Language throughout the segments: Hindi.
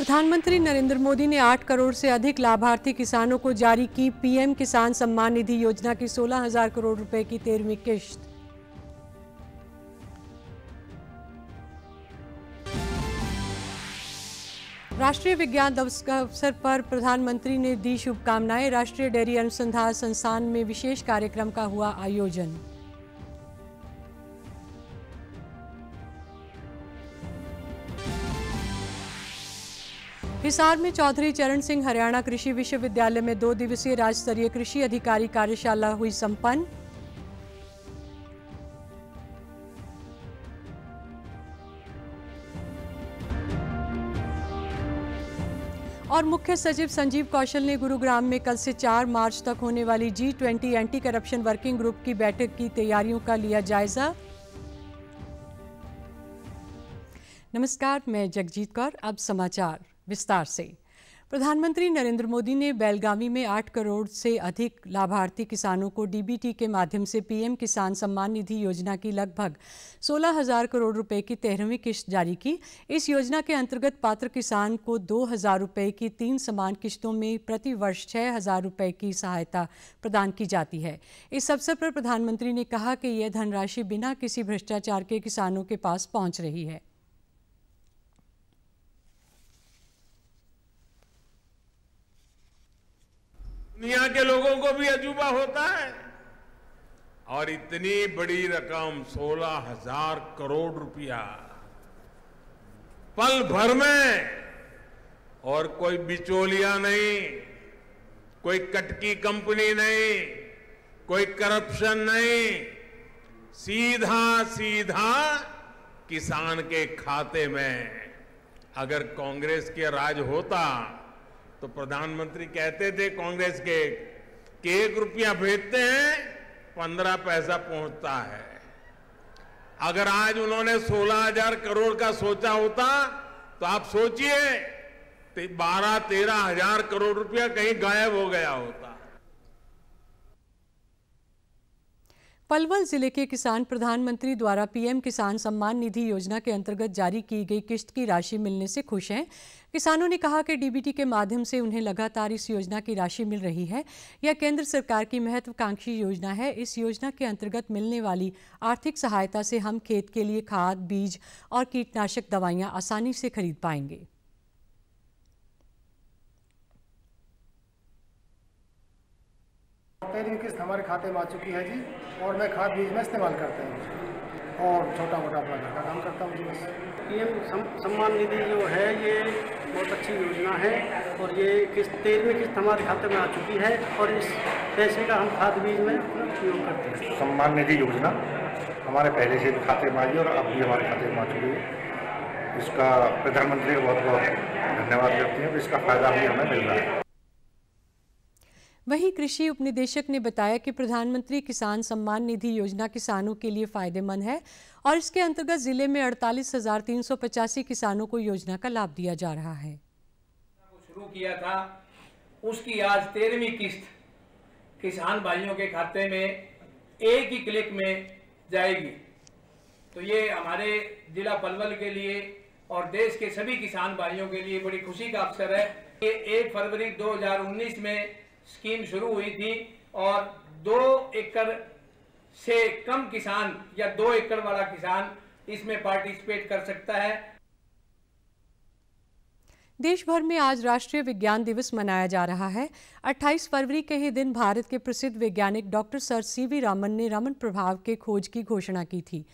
प्रधानमंत्री नरेंद्र मोदी ने 8 करोड़ से अधिक लाभार्थी किसानों को जारी की पीएम किसान सम्मान निधि योजना की 16,000 करोड़ रुपए की 13वीं किश्त। राष्ट्रीय विज्ञान दिवस के अवसर पर प्रधानमंत्री ने दी शुभकामनाएं। राष्ट्रीय डेयरी अनुसंधान संस्थान में विशेष कार्यक्रम का हुआ आयोजन। हिसार में चौधरी चरण सिंह हरियाणा कृषि विश्वविद्यालय में 2 दिवसीय राज्य स्तरीय कृषि अधिकारी कार्यशाला हुई संपन्न। और मुख्य सचिव संजीव कौशल ने गुरुग्राम में कल से 4 मार्च तक होने वाली G20 anti corruption working group की बैठक की तैयारियों का लिया जायजा। नमस्कार, मैं जगजीत कौर। अब समाचार विस्तार से। प्रधानमंत्री नरेंद्र मोदी ने बेलगावी में 8 करोड़ से अधिक लाभार्थी किसानों को डीबीटी के माध्यम से पीएम किसान सम्मान निधि योजना की लगभग 16,000 करोड़ रुपए की 13वीं किश्त जारी की। इस योजना के अंतर्गत पात्र किसान को 2,000 रुपए की 3 समान किश्तों में प्रति वर्ष 6,000 रुपए की सहायता प्रदान की जाती है। इस अवसर पर प्रधानमंत्री ने कहा कि यह धनराशि बिना किसी भ्रष्टाचार के किसानों के पास पहुंच रही है। दुनिया के लोगों को भी अजूबा होता है और इतनी बड़ी रकम 16,000 करोड़ रुपया पल भर में, और कोई बिचौलिया नहीं, कोई कटकी कंपनी नहीं, कोई करप्शन नहीं, सीधा सीधा किसान के खाते में। अगर कांग्रेस के राज होता तो प्रधानमंत्री कहते थे कांग्रेस के कि 1 रुपया भेजते हैं 15 पैसा पहुंचता है। अगर आज उन्होंने 16,000 करोड़ का सोचा होता तो आप सोचिए 12-13 हजार करोड़ रुपया कहीं गायब हो गया होता। पलवल जिले के किसान प्रधानमंत्री द्वारा पीएम किसान सम्मान निधि योजना के अंतर्गत जारी की गई किश्त की राशि मिलने से खुश हैं। किसानों ने कहा कि डीबीटी के माध्यम से उन्हें लगातार इस योजना की राशि मिल रही है। यह केंद्र सरकार की महत्वाकांक्षी योजना है। इस योजना के अंतर्गत मिलने वाली आर्थिक सहायता से हम खेत के लिए खाद, बीज और कीटनाशक दवाइयां आसानी से खरीद पाएंगे। तेरी किस्त हमारे खाते में आ चुकी है जी, और मैं खाद बीज में इस्तेमाल करता हूँ और छोटा मोटा अपना घर का काम करता हूँ जी। बस पीएम सम्मान निधि जो है ये बहुत अच्छी योजना है और ये किस्त 13वीं किस्त हमारे खाते में आ चुकी है और इस पैसे का हम खाद बीज में उपयोग करते हैं। सम्मान निधि योजना हमारे पहले से खाते में आई और अब भी हमारे खाते में आ चुकी है। इसका प्रधानमंत्री को बहुत बहुत धन्यवाद करते हैं। इसका फायदा भी हमें मिल रहा है। वहीं कृषि उपनिदेशक ने बताया कि प्रधानमंत्री किसान सम्मान निधि योजना किसानों के लिए फायदेमंद है और इसके अंतर्गत जिले में 48,385 किसानों को योजना का लाभ दिया जा रहा है। शुरू किया था उसकी आज 13वीं किस्त किसान भाइयों के खाते में एक ही क्लिक में जाएगी। तो ये हमारे जिला पलवल के लिए और देश के सभी किसान भाइयों के लिए बड़ी खुशी का अवसर है। ये 1 फरवरी 2019 में स्कीम शुरू हुई थी और 2 एकड़ से कम किसान या 2 एकड़ वाला किसान इसमें पार्टिसिपेट कर सकता है। देश भर में आज राष्ट्रीय विज्ञान दिवस मनाया जा रहा है। 28 फरवरी के ही दिन भारत के प्रसिद्ध वैज्ञानिक डॉक्टर सर सीवी रामन ने रमन प्रभाव के खोज की घोषणा की थी।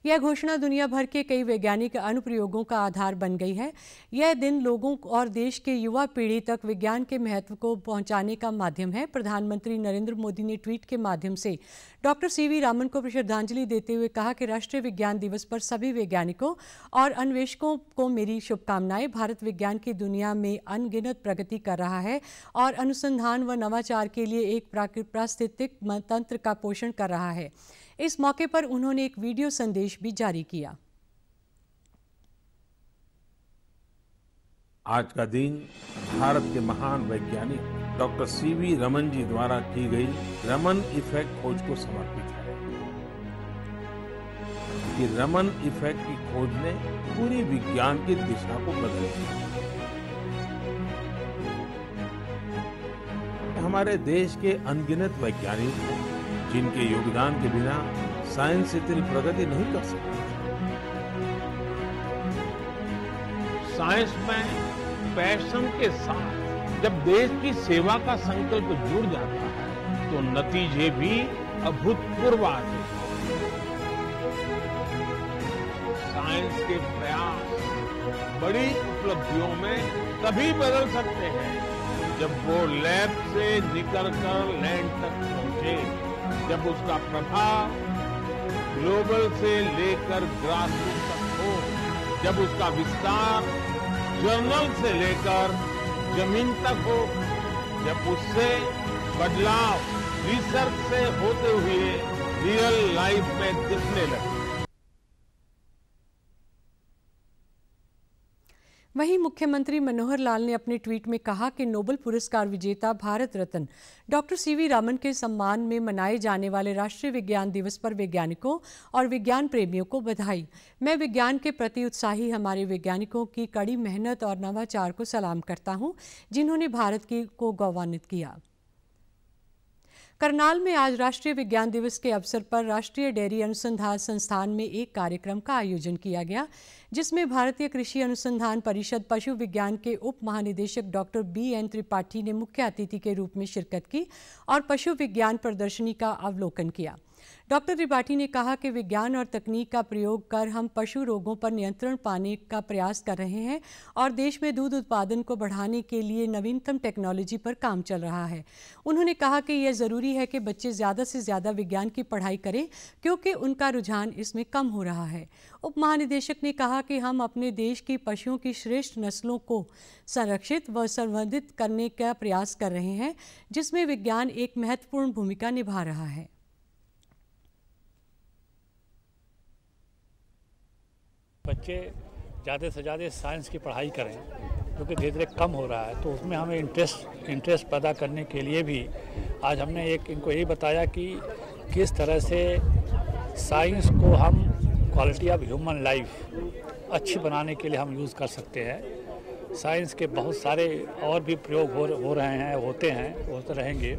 यह घोषणा दुनिया भर के कई वैज्ञानिक अनुप्रयोगों का आधार बन गई है। यह दिन लोगों और देश के युवा पीढ़ी तक विज्ञान के महत्व को पहुंचाने का माध्यम है। प्रधानमंत्री नरेंद्र मोदी ने ट्वीट के माध्यम से डॉक्टर सीवी रामन को श्रद्धांजलि देते हुए कहा कि राष्ट्रीय विज्ञान दिवस पर सभी वैज्ञानिकों और अन्वेषकों को मेरी शुभकामनाएं। भारत विज्ञान की दुनिया में अनगिनत प्रगति कर रहा है और अनुसंधान व नवाचार के लिए एक पारिस्थितिक तंत्र का पोषण कर रहा है। इस मौके पर उन्होंने एक वीडियो संदेश भी जारी किया। आज का दिन भारत के महान वैज्ञानिक डॉक्टर सीवी रमन जी द्वारा की गई रमन इफेक्ट खोज को समर्पित है। कि रमन इफेक्ट की खोज ने पूरी विज्ञान की दिशा को बदल दिया। हमारे देश के अनगिनत वैज्ञानिक हैं जिनके योगदान के बिना साइंस इतनी प्रगति नहीं कर सकती। साइंस में पैशन के साथ जब देश की सेवा का संकल्प जुड़ जाता है तो नतीजे भी अभूतपूर्व आते हैं। साइंस के प्रयास बड़ी उपलब्धियों में तभी बदल सकते हैं जब वो लैब से निकलकर लैंड तक पहुंचे, जब उसका प्रभाव ग्लोबल से लेकर ग्रासरूट तक हो, जब उसका विस्तार जर्नल से लेकर जमीन तक हो, जब उससे बदलाव रिसर्च से होते हुए रियल लाइफ में दिखने लगे। वहीं मुख्यमंत्री मनोहर लाल ने अपने ट्वीट में कहा कि नोबेल पुरस्कार विजेता भारत रत्न डॉक्टर सीवी रामन के सम्मान में मनाए जाने वाले राष्ट्रीय विज्ञान दिवस पर वैज्ञानिकों और विज्ञान प्रेमियों को बधाई। मैं विज्ञान के प्रति उत्साही हमारे वैज्ञानिकों की कड़ी मेहनत और नवाचार को सलाम करता हूं, जिन्होंने भारत को गौरवान्वित किया। करनाल में आज राष्ट्रीय विज्ञान दिवस के अवसर पर राष्ट्रीय डेयरी अनुसंधान संस्थान में एक कार्यक्रम का आयोजन किया गया, जिसमें भारतीय कृषि अनुसंधान परिषद पशु विज्ञान के उप महानिदेशक डॉक्टर BN त्रिपाठी ने मुख्य अतिथि के रूप में शिरकत की और पशु विज्ञान प्रदर्शनी का अवलोकन किया। डॉक्टर त्रिपाठी ने कहा कि विज्ञान और तकनीक का प्रयोग कर हम पशु रोगों पर नियंत्रण पाने का प्रयास कर रहे हैं और देश में दूध उत्पादन को बढ़ाने के लिए नवीनतम टेक्नोलॉजी पर काम चल रहा है। उन्होंने कहा कि यह ज़रूरी है कि बच्चे ज़्यादा से ज़्यादा विज्ञान की पढ़ाई करें क्योंकि उनका रुझान इसमें कम हो रहा है। उप महानिदेशक ने कहा कि हम अपने देश की पशुओं की श्रेष्ठ नस्लों को संरक्षित व संवर्धित करने का प्रयास कर रहे हैं, जिसमें विज्ञान एक महत्वपूर्ण भूमिका निभा रहा है। बच्चे ज़्यादा से ज़्यादा साइंस की पढ़ाई करें, क्योंकि धीरे धीरे कम हो रहा है, तो उसमें हमें इंटरेस्ट पैदा करने के लिए भी आज हमने इनको यही बताया कि किस तरह से साइंस को हम क्वालिटी ऑफ ह्यूमन लाइफ अच्छी बनाने के लिए हम यूज़ कर सकते हैं। साइंस के बहुत सारे और भी प्रयोग हो रहे हैं, होते रहेंगे।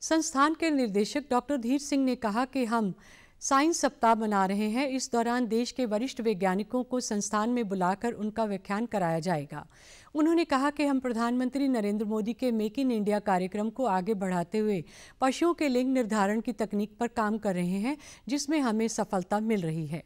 संस्थान के निर्देशक डॉक्टर धीर सिंह ने कहा कि हम साइंस सप्ताह मना रहे हैं। इस दौरान देश के वरिष्ठ वैज्ञानिकों को संस्थान में बुलाकर उनका व्याख्यान कराया जाएगा। उन्होंने कहा कि हम प्रधानमंत्री नरेंद्र मोदी के मेक इन इंडिया कार्यक्रम को आगे बढ़ाते हुए पशुओं के लिंग निर्धारण की तकनीक पर काम कर रहे हैं, जिसमें हमें सफलता मिल रही है।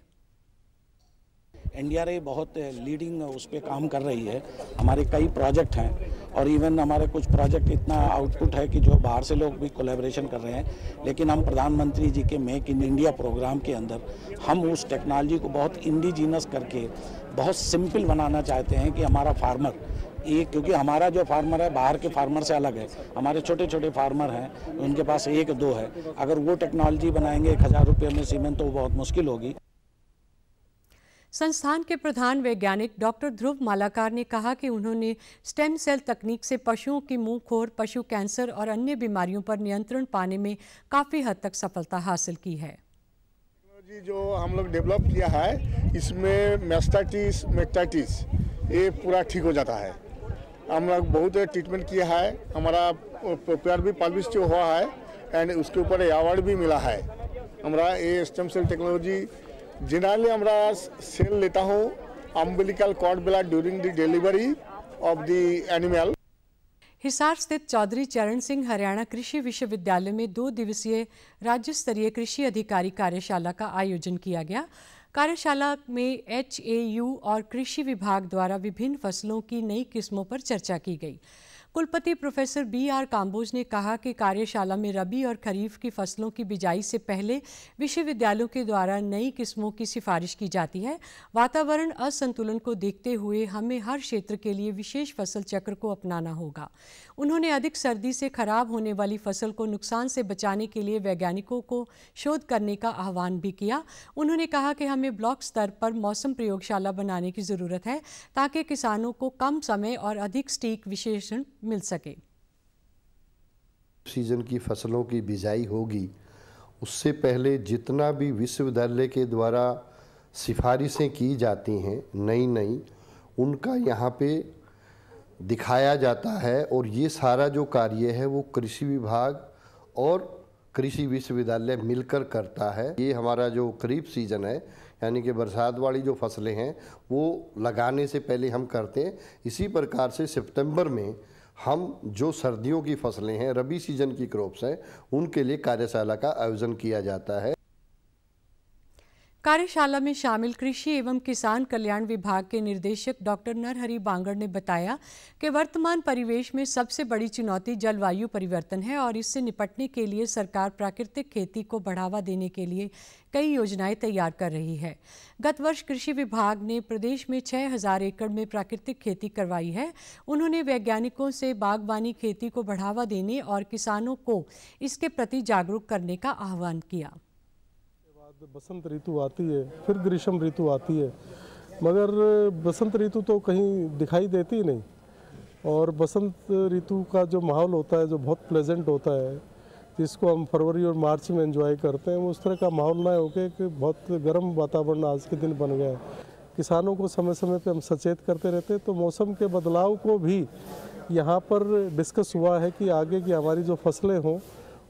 NDRA बहुत लीडिंग उस पर काम कर रही है। हमारे कई प्रोजेक्ट हैं और इवन हमारे कुछ प्रोजेक्ट इतना आउटपुट है कि जो बाहर से लोग भी कोलैबोरेशन कर रहे हैं। लेकिन हम प्रधानमंत्री जी के मेक इन इंडिया प्रोग्राम के अंदर हम उस टेक्नोलॉजी को बहुत इंडिजीनस करके बहुत सिंपल बनाना चाहते हैं कि हमारा फार्मर क्योंकि हमारा जो फार्मर है बाहर के फार्मर से अलग है। हमारे छोटे छोटे फार्मर हैं, उनके पास 1-2 है। अगर वो टेक्नोलॉजी बनाएंगे 1000 रुपये में सीमेंट, तो वो बहुत मुश्किल होगी। संस्थान के प्रधान वैज्ञानिक डॉक्टर ध्रुव मालाकार ने कहा कि उन्होंने स्टेम सेल तकनीक से पशुओं की मुंहखोर पशु कैंसर और अन्य बीमारियों पर नियंत्रण पाने में काफ़ी हद तक सफलता हासिल की है। टेक्नोलॉजी जो हम लोग डेवलप किया है, इसमें मेस्टाइटिस ये पूरा ठीक हो जाता है। हम लोग बहुत ट्रीटमेंट किया है, हमारा पेपर भी पब्लिश हुआ है एंड उसके ऊपर अवार्ड भी मिला है। हमारा ये स्टेम सेल टेक्नोलॉजी जनरली हमारा सेल लेता हूँ umbilical cord blood during the delivery of the animal. Hisar स्थित चौधरी चरण सिंह हरियाणा कृषि विश्वविद्यालय में 2 दिवसीय राज्य स्तरीय कृषि अधिकारी कार्यशाला का आयोजन किया गया। कार्यशाला में HAU और कृषि विभाग द्वारा विभिन्न फसलों की नई किस्मों पर चर्चा की गई। कुलपति प्रोफेसर BR काम्बोज ने कहा कि कार्यशाला में रबी और खरीफ की फसलों की बिजाई से पहले विश्वविद्यालयों के द्वारा नई किस्मों की सिफारिश की जाती है। वातावरण असंतुलन को देखते हुए हमें हर क्षेत्र के लिए विशेष फसल चक्र को अपनाना होगा। उन्होंने अधिक सर्दी से खराब होने वाली फसल को नुकसान से बचाने के लिए वैज्ञानिकों को शोध करने का आह्वान भी किया। उन्होंने कहा कि हमें ब्लॉक स्तर पर मौसम प्रयोगशाला बनाने की ज़रूरत है ताकि किसानों को कम समय और अधिक सटीक विश्लेषण मिल सके। सीजन की फसलों की बिजाई होगी, उससे पहले जितना भी विश्वविद्यालय के द्वारा सिफारिशें की जाती हैं नई उनका यहाँ पे दिखाया जाता है और ये सारा जो कार्य है वो कृषि विभाग और कृषि विश्वविद्यालय मिलकर करता है। ये हमारा जो खरीफ सीजन है यानी कि बरसात वाली जो फसलें हैं वो लगाने से पहले हम करते हैं। इसी प्रकार से सितंबर में हम जो सर्दियों की फसलें हैं, रबी सीजन की क्रॉप्स हैं, उनके लिए कार्यशाला का आयोजन किया जाता है। कार्यशाला में शामिल कृषि एवं किसान कल्याण विभाग के निदेशक डॉक्टर नरहरि बांगड़ ने बताया कि वर्तमान परिवेश में सबसे बड़ी चुनौती जलवायु परिवर्तन है और इससे निपटने के लिए सरकार प्राकृतिक खेती को बढ़ावा देने के लिए कई योजनाएं तैयार कर रही है। गत वर्ष कृषि विभाग ने प्रदेश में 6000 एकड़ में प्राकृतिक खेती करवाई है। उन्होंने वैज्ञानिकों से बागवानी खेती को बढ़ावा देने और किसानों को इसके प्रति जागरूक करने का आह्वान किया। बसंत ऋतु आती है, फिर ग्रीष्म ऋतु आती है, मगर बसंत ऋतु तो कहीं दिखाई देती नहीं। और बसंत ऋतु का जो माहौल होता है, जो बहुत प्लेजेंट होता है, जिसको हम फरवरी और मार्च में एंजॉय करते हैं, वो उस तरह का माहौल ना हो के बहुत गर्म वातावरण आज के दिन बन गया है। किसानों को समय समय पे हम सचेत करते रहते हैं, तो मौसम के बदलाव को भी यहाँ पर डिस्कस हुआ है कि आगे की हमारी जो फसलें हों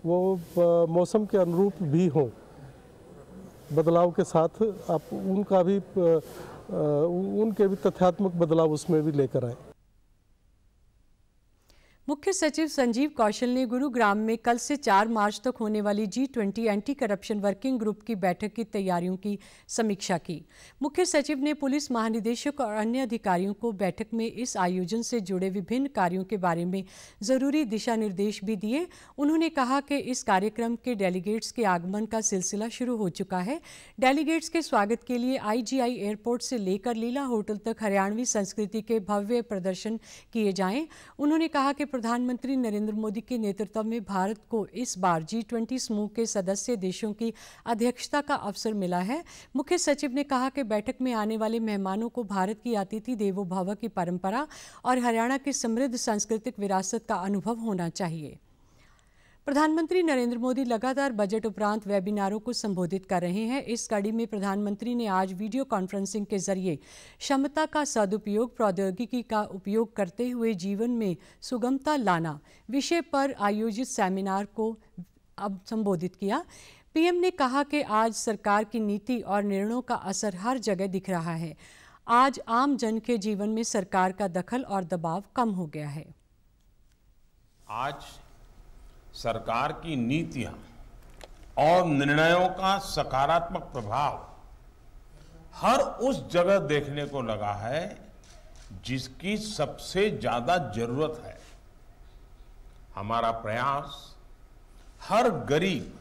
वो मौसम के अनुरूप भी हों, बदलाव के साथ आप उनका भी उनके भी तथ्यात्मक बदलाव उसमें भी लेकर आए। मुख्य सचिव संजीव कौशल ने गुरुग्राम में कल से 4 मार्च तक होने वाली G20 anti corruption working group की बैठक की तैयारियों की समीक्षा की। मुख्य सचिव ने पुलिस महानिदेशक और अन्य अधिकारियों को बैठक में इस आयोजन से जुड़े विभिन्न कार्यों के बारे में जरूरी दिशा निर्देश भी दिए। उन्होंने कहा कि इस कार्यक्रम के डेलीगेट्स के आगमन का सिलसिला शुरू हो चुका है। डेलीगेट्स के स्वागत के लिए IGI एयरपोर्ट से लेकर लीला होटल तक हरियाणवी संस्कृति के भव्य प्रदर्शन किए जाएं। उन्होंने कहा कि प्रधानमंत्री नरेंद्र मोदी के नेतृत्व में भारत को इस बार G20 समूह के सदस्य देशों की अध्यक्षता का अवसर मिला है। मुख्य सचिव ने कहा कि बैठक में आने वाले मेहमानों को भारत की अतिथि देवो भव की परंपरा और हरियाणा की समृद्ध सांस्कृतिक विरासत का अनुभव होना चाहिए। प्रधानमंत्री नरेंद्र मोदी लगातार बजट उपरांत वेबिनारों को संबोधित कर रहे हैं। इस कड़ी में प्रधानमंत्री ने आज वीडियो कॉन्फ्रेंसिंग के जरिए क्षमता का सदुपयोग, प्रौद्योगिकी का उपयोग करते हुए जीवन में सुगमता लाना विषय पर आयोजित सेमिनार को अब संबोधित किया। पीएम ने कहा कि आज सरकार की नीति और निर्णयों का असर हर जगह दिख रहा है। आज आम जन के जीवन में सरकार का दखल और दबाव कम हो गया है। आज सरकार की नीतियां और निर्णयों का सकारात्मक प्रभाव हर उस जगह देखने को लगा है जिसकी सबसे ज्यादा जरूरत है। हमारा प्रयास हर गरीब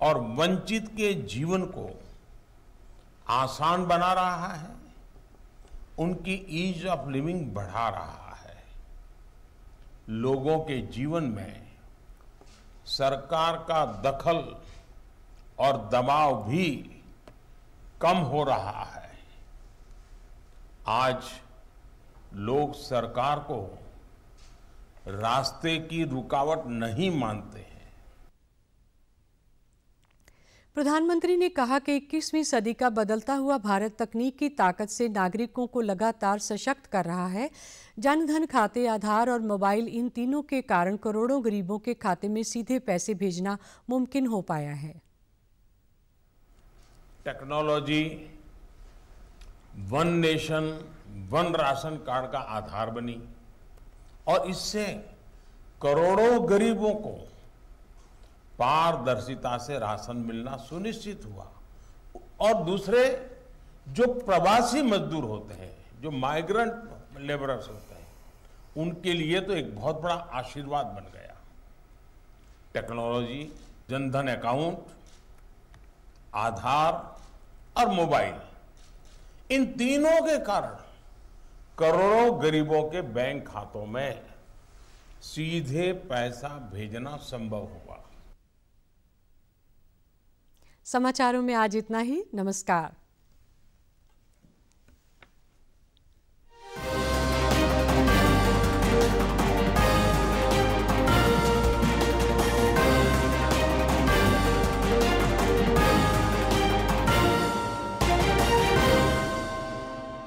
और वंचित के जीवन को आसान बना रहा है, उनकी ईज ऑफ लिविंग बढ़ा रहा है। लोगों के जीवन में सरकार का दखल और दबाव भी कम हो रहा है। आज लोग सरकार को रास्ते की रुकावट नहीं मानते हैं। प्रधानमंत्री ने कहा कि 21वीं सदी का बदलता हुआ भारत तकनीक की ताकत से नागरिकों को लगातार सशक्त कर रहा है। जनधन खाते, आधार और मोबाइल, इन तीनों के कारण करोड़ों गरीबों के खाते में सीधे पैसे भेजना मुमकिन हो पाया है। Technology one nation one ration card का आधार बनी और इससे करोड़ों गरीबों को पारदर्शिता से राशन मिलना सुनिश्चित हुआ। और दूसरे जो प्रवासी मजदूर होते हैं, जो माइग्रेंट लेबरर्स होते हैं, उनके लिए तो एक बहुत बड़ा आशीर्वाद बन गया। टेक्नोलॉजी, जनधन अकाउंट, आधार और मोबाइल, इन तीनों के कारण करोड़ों गरीबों के बैंक खातों में सीधे पैसा भेजना संभव हुआ। समाचारों में आज इतना ही। नमस्कार।